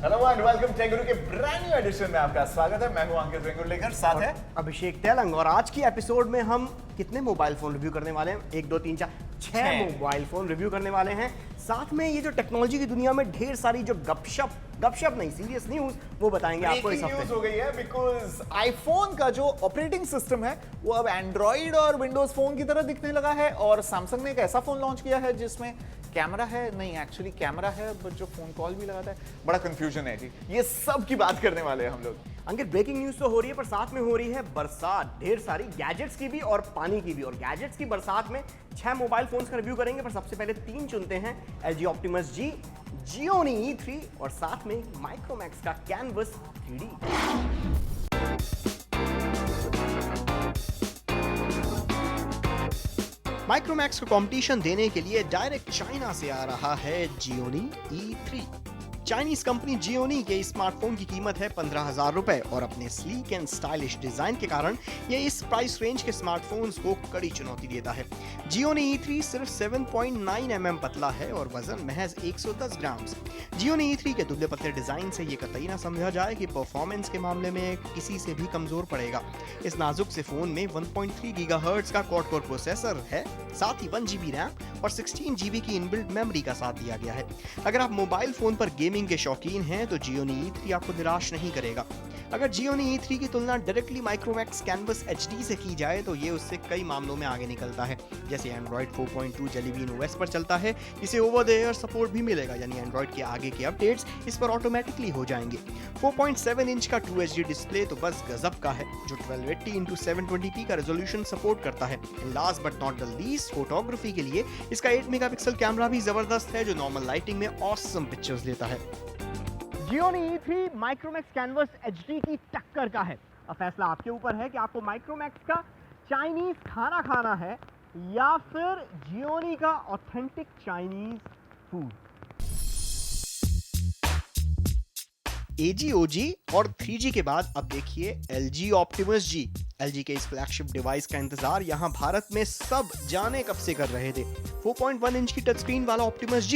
Hello and welcome take Guru के brand new addition में आपका स्वागत है। मैं हूं अंकित वेंगुर लेकर साथ है अभिषेक तेलंग। और आज की एपिसोड में हम कितने मोबाइल फोन रिव्यू करने वाले हैं? 1 2 3 4 6 मोबाइल फोन रिव्यू करने वाले हैं। साथ में ये जो टेक्नोलॉजी की दुनिया में ढेर सारी जो गपशप नहीं, सीरियस न्यूज, वो बताएंगे आपको इस हफ्ते। न्यूज हो गई है बिकॉज आईफोन का जो ऑपरेटिंग सिस्टम है वो अब एंड्रॉइड और विंडोज फोन की तरह दिखने लगा है। और सैमसंग ने एक ऐसा फोन लॉन्च किया है जिसमें कैमरा है, नहीं एक्चुअली कैमरा है बट जो फोन कॉल भी लगाता है, बड़ा कंफ्यूजन है जी। ये सब की बात करने वाले हैं हम लोग। अंकित, ब्रेकिंग न्यूज तो हो रही है पर साथ में हो रही है बरसात, ढेर सारी गैजेट्स की भी और पानी की भी। और गैजेट्स की बरसात में 6 मोबाइल फोन्स का रिव्यू करेंगे, पर सबसे पहले 3 चुनते हैं। LG Optimus G, Gionee E3 और साथ में माइक्रोमैक्स का कैनवस 3D। माइक्रोमैक्स को कंपटीशन देने के लिए डायरेक्ट चाइना से आ रहा है Gionee E3। Chinese company Gionee के स्मार्टफोन की कीमत है 15,000 रुपए और अपने स्लीक एंड स्टाइलिश डिजाइन के कारण ये इस प्राइस रेंज के स्मार्टफोन्स को कड़ी चुनौती देता है। Gionee E3 सिर्फ 7.9 mm पतला है और वजन महज 110 ग्राम। Gionee E3 के दुबले पतले डिजाइन से ये कतई ना समझा जाए कि परफॉर्मेंस के मामले में किसी से भी कमजोर पड़ेगा। इस नाजुक से फोन में 1.3 गीगाहर्ट्ज का क्वाड कोर प्रोसेसर है, साथ ही 1 GB रैम और 16 GB की इनबिल्ट मेमोरी का साथ दिया गया है। अगर आप मोबाइल फोन पर गेमिंग के शौकीन हैं तो Gionee E3 आपको निराश नहीं करेगा। अगर Gionee E3 की तुलना डायरेक्टली माइक्रोमैक्स कैनवस HD से की जाए तो ये उससे कई मामलों में आगे निकलता है। जैसे एंड्रॉइड 4.2 जेली बीन OS पर चलता है, इसे ओवर द एयर सपोर्ट भी मिलेगा, यानी एंड्रॉइड के आगे के अपडेट्स इस पर ऑटोमेटिकली हो जाएंगे। 4.7 इंच का 2 HD डिस्प्ले तो बस गजब का है, जो 1280x720p का रेजोल्यूशन सपोर्ट करता है। Last but not the least, photography के लिए इसका 8 मेगापिक्सल कैमरा भी जबरदस्त है, जो नॉर्मल लाइटिंग में ऑसम पिक्चर्स देता है। Gionee E3 Micromax canvas HD की टक्कर का है। अब फैसला आपके ऊपर है कि आपको माइक्रोमैक्स का चाइनीज खाना खाना है या फिर Gionee का authentic Chinese food. AG OG और 3G के बाद अब देखिए LG ऑप्टिमस G। LG के इस फ्लैगशिप डिवाइस का इंतजार यहाँ भारत में सब जाने कब से कर रहे थे। 4.1 इंच की टच स्क्रीन वाला Optimus G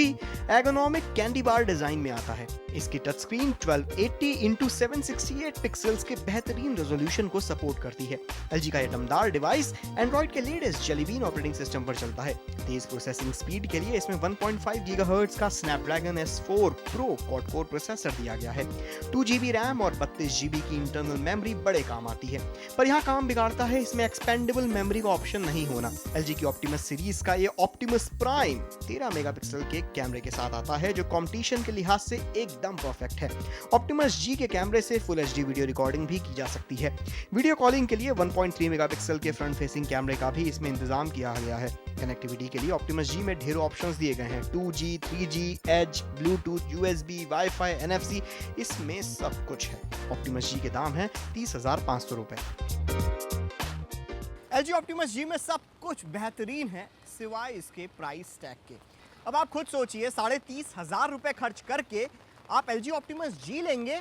ergonomic candy bar design में आता है। इसकी टच स्क्रीन 1280x768 पिक्सल्स के बेहतरीन रेजोल्यूशन को सपोर्ट करती है। LG का ये दमदार डिवाइस एंड्रॉइड के latest Jelly Bean operating system पर चलता है। तेज प्रोसेसिंग स्पीड के लिए इसमें 1.5 गीगाहर्ट्ज का Snapdragon S4 pro quad core processor दिया गया है। 2 GB रैम और 32 GB की इंटरनल मेमोरी बड़े काम आती है, पर यहाँ काम बिगाड़ता है इसमें एक्सपेंडेबल मेमोरी का ऑप्शन नहीं होना। LG की ऑप्टिमस सीरीज का ये ऑप्टिमस प्राइम 13 मेगापिक्सल के कैमरे के साथ आता है, जो कंपटीशन के लिहाज से एकदम परफेक्ट है। ऑप्टिमस G के कैमरे से फुल HD वीडियो रिकॉर्डिंग भी की जा सकती है। वीडियो कॉलिंग के लिए 1.3 मेगापिक्सल के फ्रंट फेसिंग कैमरे का भी इसमें इंतजाम किया गया है। कनेक्टिविटी के लिए ऑप्टिमस G में ढेरों ऑप्शंस दिए गए हैं, 2G, 3G, EDGE, Bluetooth, USB, wifi, NFC, इसमें सब कुछ है। ऑप्टिमस G के दाम है 30,500 रुपए। LG ऑप्टिमस G में सब कुछ बेहतरीन है सिवाय इसके प्राइस टैग के। अब आप खुद सोचिए, 30,500 रुपए खर्च करके आप LG ऑप्टिमस G लेंगे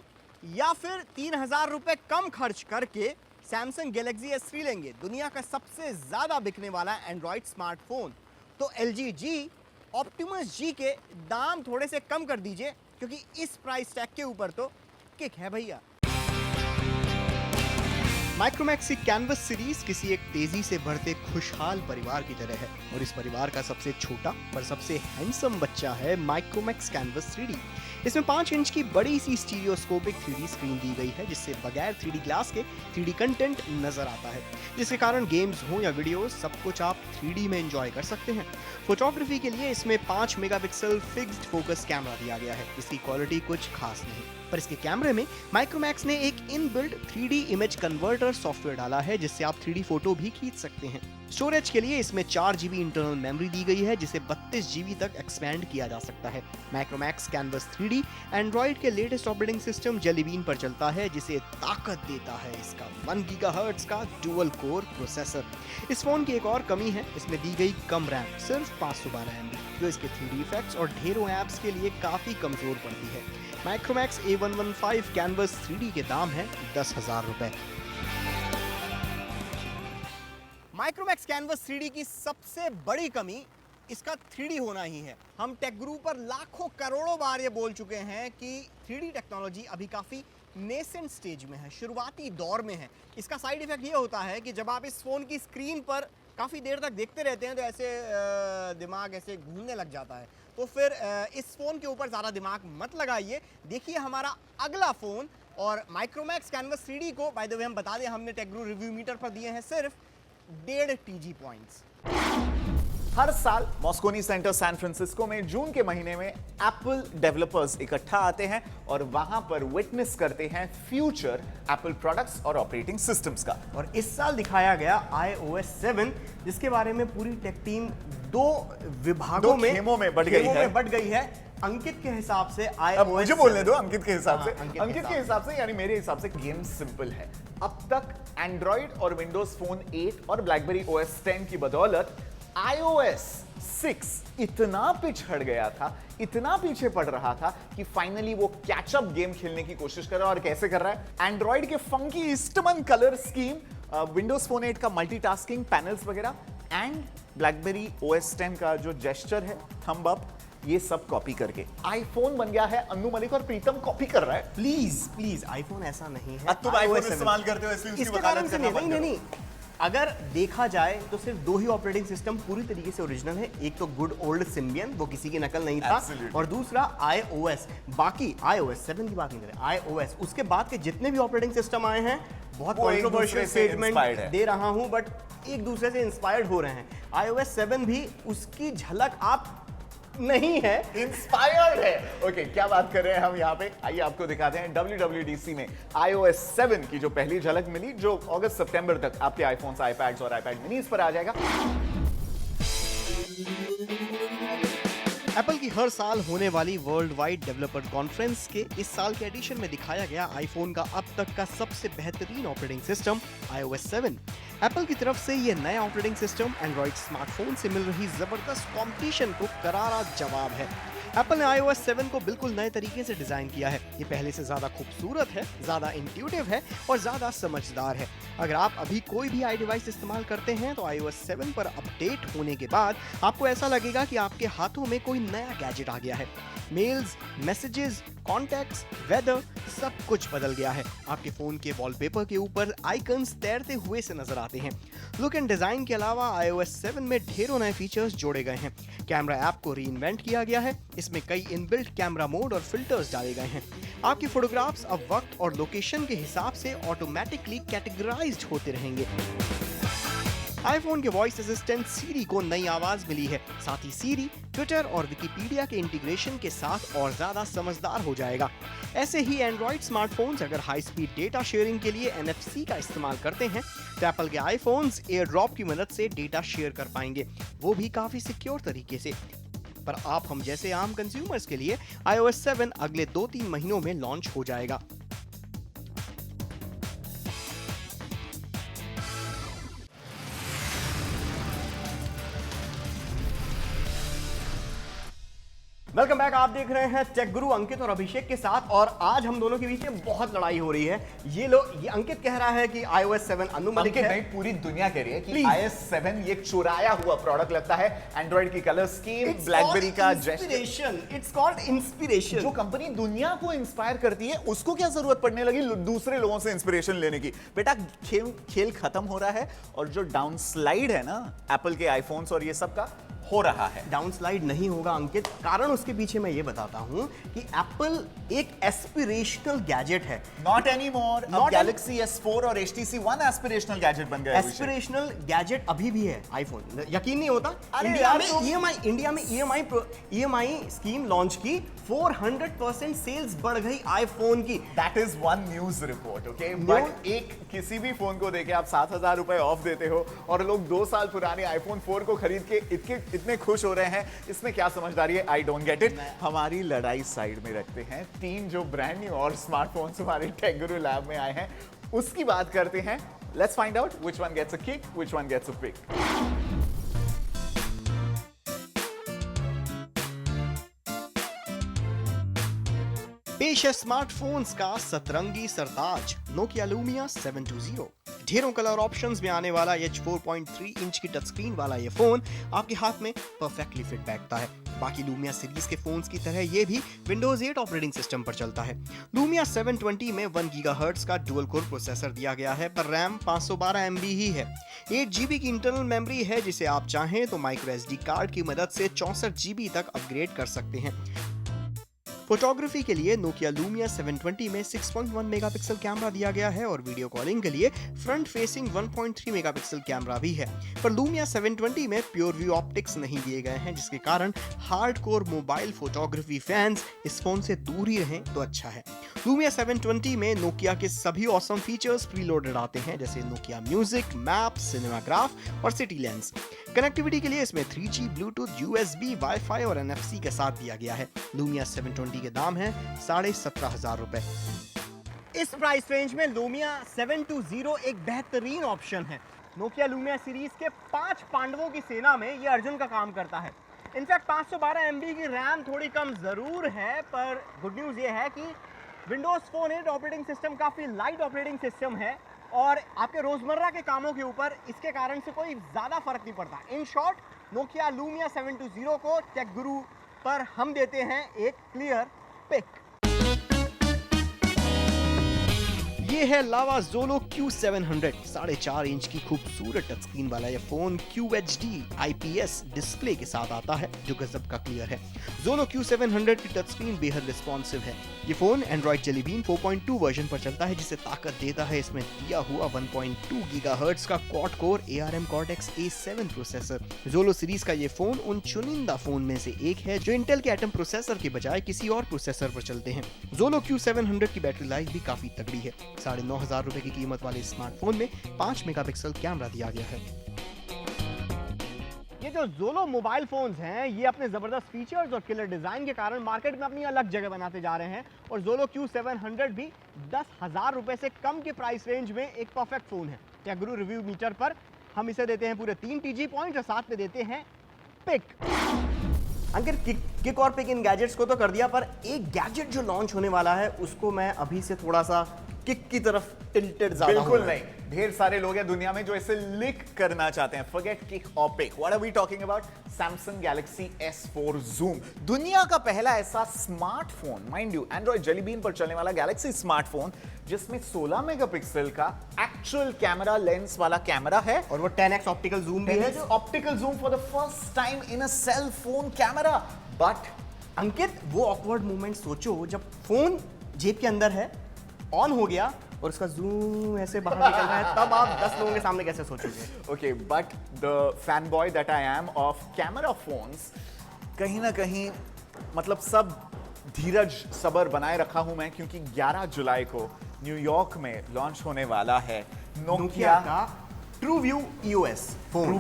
या फिर 3,000 रुपए कम खर्च करके सैमसंग गैलेक्सी S3 लेंगे, दुनिया का सबसे ज्यादा बिकने वाला एंड्रॉइड स्मार्टफोन। तो LG G ऑप्टिमस G के दाम थोड़े से कम कर दीजिए, क्योंकि इस प्राइस टैग के ऊपर तो किक है भैया। माइक्रोमैक्स की कैनवस सीरीज किसी एक तेजी से बढ़ते खुशहाल परिवार की तरह है, और इस परिवार का सबसे छोटा पर सबसे हैंडसम बच्चा है माइक्रोमैक्स कैनवस 3D। इसमें 5 इंच की बड़ी सी स्टीरियोस्कोपिक 3D स्क्रीन दी गई है, जिससे बगैर 3D ग्लास के 3D कंटेंट नजर आता है, जिसके कारण गेम्स हो या वीडियोस सब कुछ आप 3D में एंजॉय कर सकते हैं। फोटोग्राफी के लिए इसमें 5 मेगापिक्सल फिक्स्ड फोकस कैमरा दिया गया है। इसकी क्वालिटी कुछ खास नहीं, पर इसके कैमरे में माइक्रोमैक्स ने एक inbuilt 3D image converter software डाला है, जिससे आप 3D फोटो भी खींच सकते हैं। स्टोरेज के लिए इसमें 4 GB इंटरनल मेमोरी दी गई है, जिसे 32 GB तक एक्सपेंड किया जा सकता है। माइक्रोमैक्स कैनवस 3D एंड्रॉइड के latest operating system Jelly Bean पर चलता है, जिसे ताकत देता है इसका 1 गीगाहर्ट्ज का डुअल कोर प्रोसेसर। इस फोन की एक और कमी है, इसमें दी गई कम रैम, सिर्फ 512 MB, जो इसके 3D इफेक्ट्स और ढेरों ऐप्स के लिए काफी कमजोर पड़ती है। माइक्रोमैक्स A115 कैनवस 3D के दाम है 10,000 रुपए। माइक्रोमैक्स कैनवस 3D की सबसे बड़ी कमी इसका 3D होना ही है। हम टेक गुरु पर लाखों करोड़ों बार ये बोल चुके हैं कि 3D टेक्नोलॉजी अभी काफ़ी नेसेंट स्टेज में है, शुरुआती दौर में है। इसका साइड इफेक्ट ये होता है कि जब आप इस फ़ोन की स्क्रीन पर काफ़ी देर तक देखते रहते हैं तो ऐसे दिमाग ऐसे घूमने लग जाता है। तो फिर इस फ़ोन के ऊपर ज़्यादा दिमाग मत लगाइए। देखिए हमारा अगला फ़ोन, और माइक्रोमैक्स कैनवस 3D को बाय द वे हम बता दें, हमने टेक गुरु रिव्यू मीटर पर दिए हैं सिर्फ 1.5 TG पॉइंट्स। हर साल मॉस्कोनी सेंटर सैन फ्रांसिस्को में जून के महीने में एप्पल डेवलपर्स इकट्ठा आते हैं और वहां पर विटनेस करते हैं फ्यूचर एप्पल प्रोडक्ट्स और ऑपरेटिंग सिस्टम्स का। और इस साल दिखाया गया iOS 7, जिसके बारे में पूरी टेक टीम दो विभागों में खेमों में बट गई है। अंकित के हिसाब से अब मुझे बोलने दो अंकित के हिसाब से। अंकित के हिसाब से यानी मेरे हिसाब से गेम सिंपल है। अब तक एंड्रॉइड और विंडोज फोन 8 और ब्लैकबेरी OS 10 की बदौलत iOS 6 इतना पिछड़ गया था, इतना पीछे पड़ रहा था कि फाइनली वो कैचअप गेम खेलने की कोशिश कर रहा है। और कैसे कर रहा है? एंड्रॉइड के funky Eastman colour scheme, Windows phone 8 का मल्टीटास्किंग पैनल्स वगैरह एंड ब्लैकबेरी OS 10 का जो जेस्चर है, थंब अप, ये सब कॉपी करके आईफोन बन गया है। अन्नू मलिक और प्रीतम कॉपी कर रहा है। प्लीज आईफोन ऐसा नहीं है। तुम आईफोन इस्तेमाल करते हो इसलिए उसकी इसके वकालत कारण से करना बंद नहीं। अगर देखा जाए तो सिर्फ 2 ही ऑपरेटिंग सिस्टम पूरी तरीके से ओरिजिनल है। एक तो गुड ओल्ड सिम्बियन, वो किसी की नकल नहीं था, Absolutely. और दूसरा iOS। बाकी iOS 7 की बात नहीं करें, iOS उसके बाद के जितने भी ऑपरेटिंग सिस्टम आए हैं, बहुत वो एक कंट्रोवर्शियल दूसरे से स्टेटमेंट inspired है। दे रहा हूं, बट एक दूसरे से इंस्पायर्ड हो रहे हैं। iOS 7 भी उसकी झलक आप नहीं है, इंस्पायर्ड है। ओके, क्या बात कर रहे हैं हम यहाँ पे? आइए आपको दिखाते हैं WWDC में iOS 7 की जो पहली झलक मिली, जो अगस्त सितंबर तक आपके आईफोन्स, आईपैड्स और आईपैड मिनीज पर आ जाएगा। एप्पल की हर साल होने वाली वर्ल्ड वाइड डेवलपर कॉन्फ्रेंस के इस साल के एडिशन में दिखाया गया आईफोन का अब तक का सबसे बेहतरीन ऑपरेटिंग सिस्टम iOS 7। एप्पल की तरफ से यह नया ऑपरेटिंग सिस्टम एंड्रॉइड स्मार्टफोन से मिल रही जबरदस्त कंपटीशन को करारा जवाब है। एप्पल ने iOS 7 को बिल्कुल नए तरीके से डिजाइन किया है। ये पहले से ज्यादा खूबसूरत है, ज्यादा इंट्यूटिव है और ज्यादा समझदार है। अगर आप अभी कोई भी डिवाइस इस्तेमाल करते हैं तो iOS 7 पर अपडेट होने के बाद आपको ऐसा लगेगा कि आपके हाथों में कोई नया गैजेट आ गया है। मेल्स, मैसेजेस, कॉन्टैक्ट्स, वेदर, सब कुछ बदल गया है। आपके फोन के वॉलपेपर के ऊपर आइकन्स तैरते हुए से नजर आते हैं। लुक एंड डिजाइन के अलावा iOS 7 में ढेरों नए फीचर्स जोड़े गए हैं। कैमरा ऐप को रीइन्वेंट किया गया है। इसमें कई इनबिल्ट कैमरा मोड और फिल्टर्स डाले गए हैं। आपके फोटोग्राफ्स अब वक्त और लोकेशन के हिसाब से ऑटोमेटिकली कैटेगराइज्ड होते रहेंगे। आईफोन के वॉइस असिस्टेंट सीरी को नई आवाज मिली है। साथ ही सीरी ट्विटर और विकिपीडिया के इंटीग्रेशन के साथ और ज्यादा समझदार हो जाएगा। ऐसे ही एंड्रॉइड स्मार्टफोन्स अगर हाई स्पीड डेटा शेयरिंग के लिए NFC का इस्तेमाल करते हैं तो एप्पल के आईफोन्स एयर ड्रॉप की मदद से डेटा शेयर कर पाएंगे, वो भी काफी सिक्योर तरीके से। पर आप हम जैसे आम कंज्यूमर्स के लिए iOS 7 अगले 2-3 महीनों में लॉन्च हो जाएगा। Welcome back. आप देख रहे हैं टेक गुरु अंकित और अभिषेक के साथ, और आज हम दोनों के बीच में बहुत लड़ाई हो रही है। ये अंकित कह रहा है कि iOS 7 अनु मलिक है। नहीं, पूरी दुनिया कह रही है कि iOS 7 ये चुराया हुआ प्रोडक्ट लगता है। एंड्रॉइड की कलर स्कीम, ब्लैकबेरी का जेस्चर, इट्स कॉल्ड इंस्पिरेशन। जो कंपनी दुनिया को इंस्पायर करती है उसको क्या जरूरत पड़ने लगी दूसरे लोगों से इंस्पिरेशन लेने की? बेटा, खेल खत्म हो रहा है और जो डाउन स्लाइड है ना एप्पल के आईफोन्स और ये सब का हो रहा है। डाउन स्लाइड नहीं होगा अंकित, कारण उसके पीछे मैं ये बताता हूं कि एप्पल एक एस्पिरेशनल गैजेट है। Not any more. अब गैलेक्सी S4 और HTC One एस्पिरेशनल गैजेट बन गया है। एस्पिरेशनल गैजेट अभी भी है आईफोन, यकीन नहीं होता। इंडिया में EMI स्कीम लॉन्च की, 400% सेल्स बढ़ गई आईफोन की। That is one news report, okay? But एक किसी भी फोन को देके आप 7,000 रुपए ऑफ देते हो और लोग 2 साल पुराने iPhone 4 को खरीद के इतने खुश हो रहे हैं, इसमें क्या समझदारी है? I don't get it. हमारी लड़ाई साइड में रखते हैं। 3 जो ब्रांड न्यू और स्मार्टफोन्स हमारे टेक गुरु लैब में आए हैं उसकी बात करते हैं। Let's find out which one gets a kick, which one gets a pick. पेश है स्मार्टफोन्स का सतरंगी सरताज, नोकिया लूमिया 720। ढेरों कलर ऑप्शंस में आने वाला ये 4.3 इंच की टच स्क्रीन वाला ये फोन आपके हाथ में परफेक्टली फिट बैठता है। बाकी लूमिया सीरीज के फोन्स की तरह ये भी विंडोज 8 ऑपरेटिंग सिस्टम पर चलता है। लूमिया 720 में 1 गीगाहर्ट्ज का डुअल कोर प्रोसेसर दिया गया है, पर रैम 512 MB ही है। 8 GB की इंटरनल मेमोरी है, जिसे आप चाहें तो माइक्रो SD कार्ड की मदद से 64 GB तक अपग्रेड कर सकते हैं। फोटोग्राफी के लिए नोकिया लूमिया 720 में 6.1 मेगापिक्सल कैमरा दिया गया है और वीडियो कॉलिंग के लिए फ्रंट फेसिंग 1.3 मेगापिक्सल कैमरा भी है। पर लूमिया 720 में प्योर व्यू ऑप्टिक्स नहीं दिए गए हैं, जिसके कारण हार्डकोर मोबाइल फोटोग्राफी फैंस इस फोन से दूर ही रहें तो अच्छा है। लूमिया 720 में नोकिया के सभी ऑसम फीचर्स प्रीलोडेड आते हैं, जैसे नोकिया म्यूजिक, मैप, सिनेमाग्राफ और सिटी लेंस। कनेक्टिविटी के लिए इसमें 3G, ब्लूटूथ, USB, वाईफाई और NFC के साथ दिया गया है। लूमिया 720 के दाम है 17,500 रुपए। इस प्राइस रेंज में लूमिया 720 एक बेहतरीन ऑप्शन है। नोकिया लूमिया सीरीज के 5 पांडवों की सेना में ये अर्जुन का काम करता है। इनफैक्ट 512 MB की रैम थोड़ी कम जरूर है, पर गुड न्यूज ये है कि विंडोज फोन 8 ऑपरेटिंग सिस्टम काफी लाइट ऑपरेटिंग सिस्टम है और आपके रोजमर्रा के कामों के ऊपर इसके कारण से कोई ज्यादा फर्क नहीं पड़ता। इन शॉर्ट, नोकिया लूमिया 720 को टेक गुरु पर हम देते हैं एक क्लियर पिक। ये है लावा ज़ोलो Q700, 4.5 इंच की खूबसूरत टच स्क्रीन वाला ये फोन QHD IPS डिस्प्ले के साथ आता है, जो गजब का क्लियर है। ज़ोलो Q700 की टच स्क्रीन बेहद रिस्पॉन्सिव है। ये phone Android Jelly Bean 4.2 version पर चलता है, जिसे ताकत देता है इसमें दिया हुआ 1.2 गीगाहर्ट्ज का quad core ARM Cortex A7 processor. Xolo series का ये फोन उन चुनिंदा फोन में से एक है जो इंटेल के एटम प्रोसेसर के बजाय किसी और प्रोसेसर पर चलते हैं। ज़ोलो Q700 की बैटरी लाइफ भी काफी तगड़ी है। 9,500 रुपए की कीमत वाले स्मार्टफोन में 5 मेगापिक्सल कैमरा दिया गया है। ये जो ज़ोलो मोबाइल फोन्स हैं, ये अपने जबरदस्त फीचर्स और किलर डिजाइन के कारण मार्केट में अपनी अलग जगह बनाते जा रहे हैं और ज़ोलो Q700 भी 10,000 रुपए से कम के प्राइस रेंज में एक परफेक्ट फोन है। टेक गुरु रिव्यू मीटर पर हम इसे देते हैं पूरे 3 TG पॉइंट और साथ में देते हैं पिक। अंकित, किक और पिक इन गैजेट्स को तो कर दिया, पर एक गैजेट जो लॉन्च होने वाला है उसको मैं अभी से थोड़ा सा किक की तरफ टिल्टेड ज्यादा बिल्कुल नहीं। ढेर सारे लोग हैं दुनिया में जो इसे लिक करना चाहते हैं। फॉरगेट किक और pick. What are we talking about? Samsung Galaxy S4 Zoom, दुनिया का पहला ऐसा smartphone, mind you Android Jelly Bean पर चलने वाला गैलेक्सी स्मार्टफोन, जिसमें 16 मेगापिक्सल का एक्चुअल कैमरा लेंस वाला कैमरा है और वो 10x ऑप्टिकल जूम भी है। Optical zoom for the first time in a cell phone camera. But Ankit, वो ऑकवर्ड मोमेंट सोचो जब फोन जेब के अंदर है, ऑन हो गया और उसका जूम ऐसे बाहर निकल रहा है, तब आप 10 लोगों के सामने कैसे सोचोगे? Okay, but the fan boy that I am of camera phones, कहीं ना कहीं मतलब सब धीरज सबर बनाए रखा हूं मैं, क्योंकि 11 जुलाई को न्यूयॉर्क में लॉन्च होने वाला है नोकिया का TrueView EOS phone.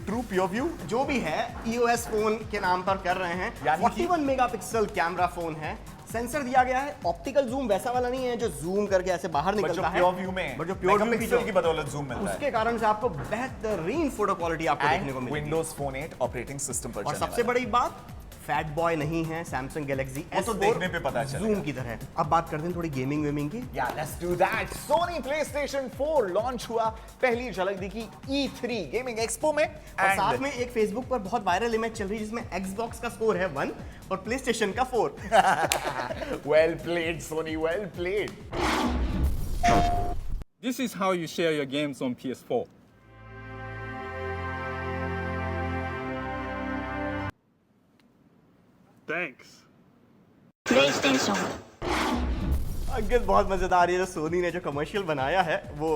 True pure view जो भी है, EOS फोन के नाम पर कर रहे हैं। 41 मेगापिक्सल कैमरा फोन है। सेंसर दिया गया है, ऑप्टिकल जूम वैसा वाला नहीं है जो जूम करके ऐसे बाहर निकलता है, प्योर व्यू में, जो प्योर व्यू की बदौलत जूम मिलता है, उसके कारण से आपको बेहतरीन फोटो क्वालिटी आपको देखने को मिलेगी। विंडोज फोन 8 ऑपरेटिंग सिस्टम पर और सबसे बड़ी बात, फैट बॉय नहीं है सैमसंग गैलेक्सी S4, तो देखने पे पता चलेगा जूम की तरह। अब बात करते हैं थोड़ी गेमिंग वेमिंग की। या let's do that. Soni PlayStation 4 launch हुआ, पहली झलक दिखी E3 गेमिंग एक्सपो में। और साथ में एक फेसबुक पर बहुत वायरल इमेज चल रही है जिसमें Xbox का स्कोर है 1 और प्लेस्टेशन का 4। Well played Sony, well played. This is how you share your games on PS4. Thanks. PlayStation. अंकित, बहुत मजेदार है जो सोनी ने जो कमर्शियल बनाया है, वो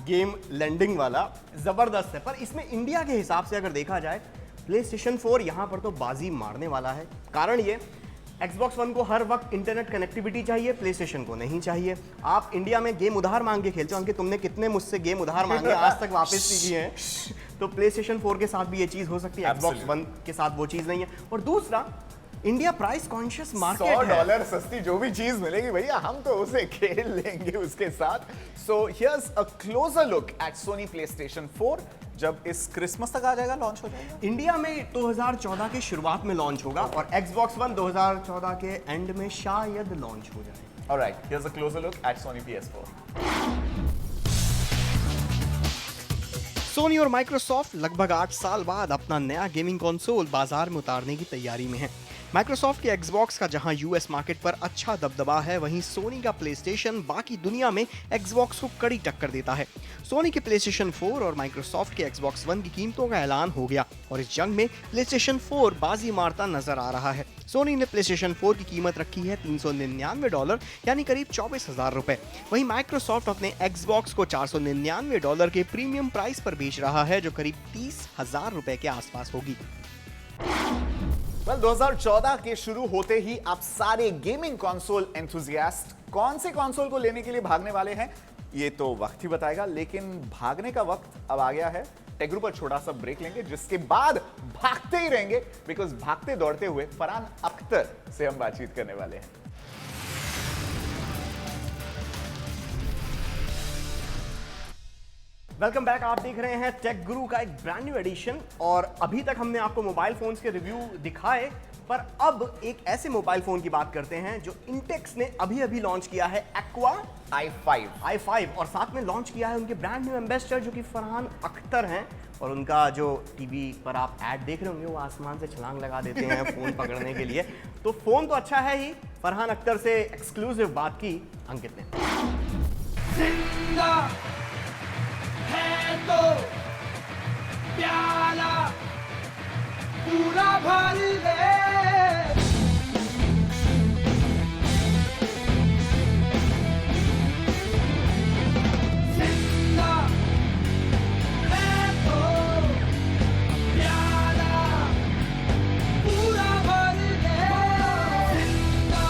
गेम लैंडिंग वाला जबरदस्त है। पर इसमें इंडिया के हिसाब से अगर देखा जाए, PlayStation 4 यहाँ पर तो बाजी मारने वाला है। कारण ये, Xbox One को हर वक्त इंटरनेट कनेक्टिविटी चाहिए, PlayStation को नहीं चाहिए। आप इंडिया में गेम उधार मांग के खेलते हो। अंकित, तुमने कितने मुझसे गेम उधार मांगे आज तक वापस नहीं किए हैं? तो PlayStation 4 के साथ भी ये चीज हो सकती है, Xbox One के साथ वो चीज नहीं है। और दूसरा, इंडिया प्राइस कॉन्शियस मार्केट है। $100 सस्ती जो भी चीज मिलेगी भैया, हम तो उसे खेल लेंगे उसके साथ। So here's a closer look at Sony PlayStation 4, जब इस क्रिसमस तक आ जाएगा, लॉन्च हो जाएगा। इंडिया में 2014 के शुरुआत में लॉन्च होगा और Xbox One 2014 के एंड में शायद लॉन्च हो जाए। Alright, here's a closer look at Sony PS4। Sony और माइक्रोसॉफ्ट लगभग 8 साल बाद अपना नया गेमिंग कंसोल बाजार में उतारने की तैयारी में है। माइक्रोसॉफ्ट के एक्सबॉक्स का जहां यूएस मार्केट पर अच्छा दबदबा है, वहीं सोनी का प्लेस्टेशन बाकी दुनिया में एक्सबॉक्स को कड़ी टक्कर देता है। सोनी के प्लेस्टेशन 4 और माइक्रोसॉफ्ट के एक्सबॉक्स 1 की कीमतों का ऐलान हो गया और इस जंग में प्लेस्टेशन 4 बाजी मारता नजर आ रहा है। सोनी ने प्लेस्टेशन 4 की कीमत रखी है $399 यानी करीब 24,000 रुपए। वहीं माइक्रोसॉफ्ट अपने एक्सबॉक्स को $499 के प्रीमियम प्राइस पर बेच रहा है, जो करीब 30,000 रुपए के आसपास होगी। 2014 के शुरू होते ही आप सारे गेमिंग कंसोल एंथुजियास्ट कौन से कंसोल को लेने के लिए भागने वाले हैं, ये तो वक्त ही बताएगा। लेकिन भागने का वक्त अब आ गया है। टेक ग्रुप पर छोटा सा ब्रेक लेंगे, जिसके बाद भागते ही रहेंगे, बिकॉज भागते दौड़ते हुए फरहान अख्तर से हम बातचीत करने वाले हैं। Welcome back. आप देख रहे हैं टेक गुरु का एक ब्रांड न्यू एडिशन और अभी तक हमने आपको मोबाइल फोन्स के रिव्यू दिखाए, पर अब एक ऐसे मोबाइल फोन की बात करते हैं जो इंटेक्स ने अभी लॉन्च किया है, एक्वा i5 और साथ में लॉन्च किया है उनके ब्रांड न्यू एम्बेसडर जो कि फरहान अख्तर हैं। और उनका जो टीवी पर आप ऐड देख रहे होंगे, वो आसमान से छलांग लगा देते हैं फोन पकड़ने के लिए। तो फोन तो अच्छा है ही। फरहान अख्तर से एक्सक्लूसिव बात की अंकित ने। जिंदा है तो प्याला पूरा भर दे। जिंदा है तो प्याला पूरा भर दे। जिंदा।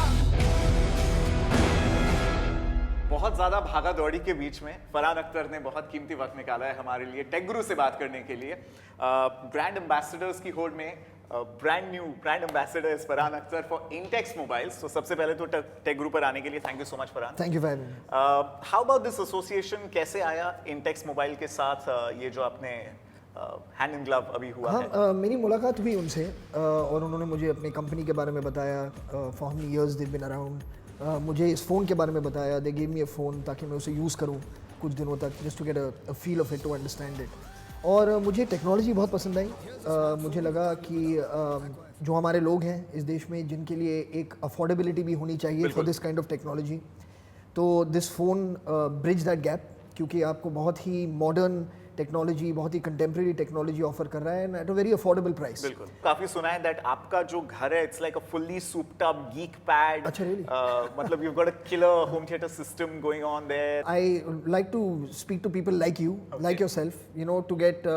बहुत ज्यादा भागा दौड़ी के बीच में फरहान अख्तर ने बहुत कीमती वक्त निकाला है हमारे लिए टेक गुरु से बात करने के लिए। ब्रांड एम्बेसडर्स की होड़ में brand new brand ambassador is Farhan Akhtar for Intex mobiles. तो सबसे पहले तो टेक गुरु पर आने के लिए thank you so much Farhan. Thank you for having me. How about this association, कैसे आया इंटेक्स मोबाइल के साथ ये जो आपने हैंड इन ग्लव अभी हुआ है? हाँ, मेरी मुलाकात हुई उनसे और उन्होंने मुझे अपनी कंपनी के बारे में बताया। For how many years they been around. मुझे इस फ़ोन के बारे में बताया। They give me a phone ताकि मैं उसे यूज़ करूँ कुछ दिनों तक, just to get a feel of it, to understand it. और मुझे टेक्नोलॉजी बहुत पसंद आई। मुझे लगा कि जो हमारे लोग हैं इस देश में, जिनके लिए एक अफोर्डेबिलिटी भी होनी चाहिए for this kind of technology, तो this phone bridge that gap, क्योंकि आपको बहुत ही मॉडर्न टेक्नोलॉजी, बहुत ही कंटेम्प्रेरी टेक्नोलॉजी ऑफर कर रहा है and at a very affordable price. बिल्कुल। काफी सुना है दैट आपका जो घर है it's like a fully souped up geek pad. अच्छा, really? मतलब you've got a killer home theater system going on there. I like to speak to people like you, like yourself, you know, to get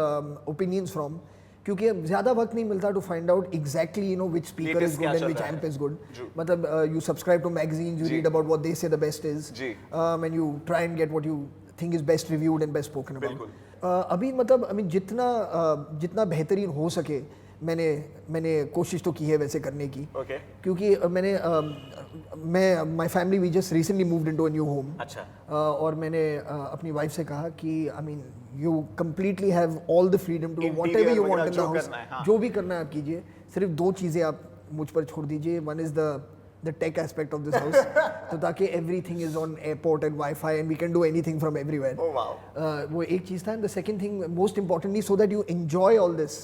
opinions from. क्योंकि अब ज़्यादा वक्त नहीं मिलता to find out exactly, you know, which speaker Latest is क्या good and चल which रहा amp है? is good. जी। मतलब you subscribe to magazines, you ji. read about what they say the best is, ji. and you try and get what you think is best reviewed and best spoken about. बिल्कुल। अभी मतलब I mean, जितना बेहतरीन हो सके मैंने कोशिश तो की है वैसे करने की। Okay. क्योंकि my family we just recently moved into a new home. अच्छा। और मैंने अपनी वाइफ से कहा कि I mean you completely have all the freedom to whatever Interior you वगैरह वांट इन द जो हाउस। करना है, हाँ। जो भी करना है आप कीजिए, सिर्फ 2 चीज़ें आप मुझ पर छोड़ दीजिए। One is the tech aspect of this house, तो ताकि everything is on airport and Wi-Fi and we can do anything from everywhere. Oh wow. वो एक चीज़ था। And the second thing, most importantly, so that you enjoy all this,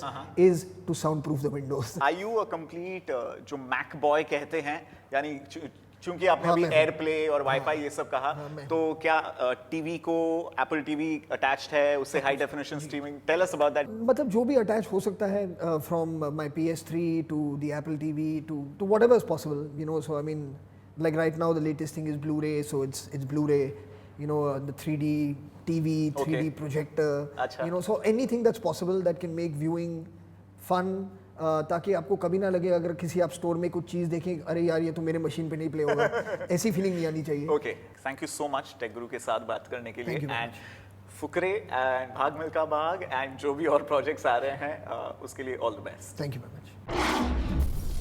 is to soundproof the windows. Are you a complete जो Mac boy कहते हैं, यानी चूंकि आपने हाँ, अभी मैं- एयर प्ले और वाईफाई ये सब कहा, मैं- तो क्या टीवी को एप्पल टीवी अटैच्ड है, उससे high definition streaming? Tell us about that. मतलब जो भी अटैच हो सकता है, from my PS3 to the Apple TV to whatever is possible, you know. So I mean, like right now the latest thing is Blu-ray, so it's Blu-ray, you know, the 3D TV, 3D Okay. projector, अच्छा। you know, so anything that's possible that can make viewing fun, ताकि आपको कभी ना लगे अगर किसी आप store में कुछ चीज़ देखें, अरे यार ये तो मेरे मशीन पे नहीं प्ले होगा, ऐसी फीलिंग नहीं आनी चाहिए। Okay, thank you so much Tech Guru के साथ बात करने के लिए। Thank you very and Fukrey and भाग मिल्खा भाग एंड जो भी और प्रोजेक्ट्स आ रहे हैं उसके लिए all the best. Thank you very much.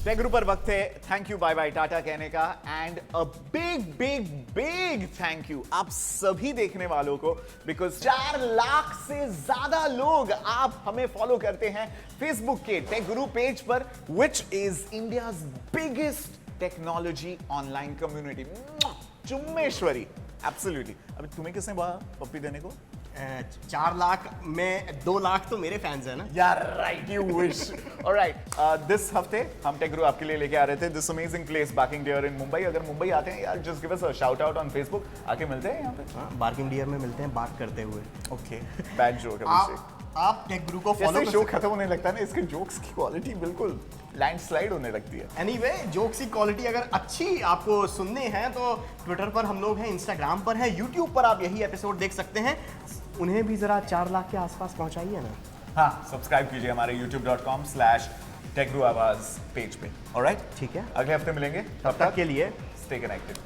Tech Guru पर वक्त है thank you bye bye tata कहने का, and a big big big thank you आप सभी देखने वालों को, बिकॉज 4 लाख से ज्यादा लोग आप हमें फॉलो करते हैं फेसबुक के टेक गुरु पेज पर, which is India's biggest technology online community. चुम्मेश्वरी, एब्सोल्युटली। अभी तुम्हें किसने बोला पप्पी देने को? 4 लाख में 2 लाख तो मेरे फैंस हैं ना। Yeah, right, you wish. All right, this हफ्ते हम टेक गुरु आपके लिए लेके आ रहे थे this amazing place Barking Deer in Mumbai. अगर मुंबई आते हैं यार, just give us a shout out on Facebook, आके मिलते हैं यहाँ पे। हाँ, बार्किंग डियर में मिलते हैं बात करते हुए। Okay, bad joke अभिषेक। आप टेक गुरु को फॉलो जैसे कर शो खत्म होने लगता है ना, इसके जोक्स की क्वालिटी बिल्कुल लैंडस्लाइड होने लगती है। एनीवे, जोक्स की क्वालिटी अगर अच्छी आपको सुनने हैं तो ट्विटर पर हम लोग हैं, इंस्टाग्राम पर हैं, यूट्यूब पर आप यही एपिसोड देख सकते हैं। उन्हें भी जरा 4 लाख के आसपास पहुंचाइए ना। हाँ, सब्सक्राइब कीजिए हमारे youtube.com/techguruawaz पेज पे। ऑलराइट, ठीक है। अगले हफ्ते मिलेंगे, तब तक के लिए स्टे कनेक्टेड।